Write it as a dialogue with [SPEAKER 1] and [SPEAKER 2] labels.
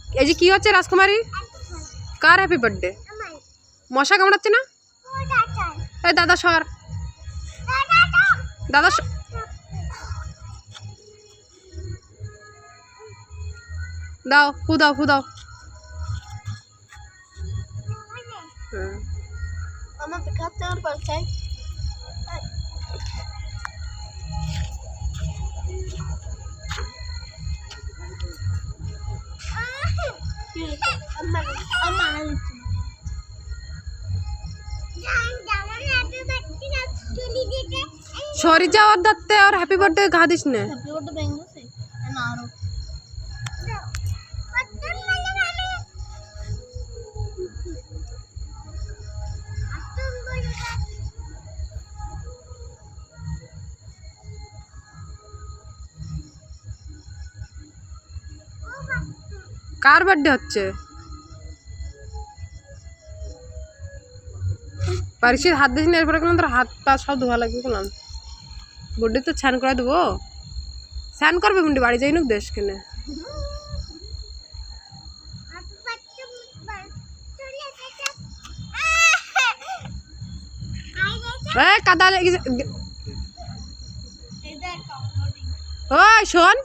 [SPEAKER 1] এই যে কি হচ্ছে রাজকুমারী? কার হ্যাপি বার্থডে? মশা কামড়াচ্ছে না? এই দাদা সর, দাদা দাও, ফু দাও, ফু দাও।
[SPEAKER 2] Mamma fick katten på sig.
[SPEAKER 1] Sorry যাওয়ার দাঁতে আর হ্যাপি বার্থডে ঘা দিস না। কার বার্থডে হচ্ছে? পারিসের হাত দিস না, এরপরে কোনো তোর হাত পা সব ধোয়া লাগবে। কোনো বড্ডি তো স্নান করে দেবো। স্নান করবে মুন্ডি, বাড়ি যাই নুক দেশ কেনে। কাদা লেগে, ওই শোন,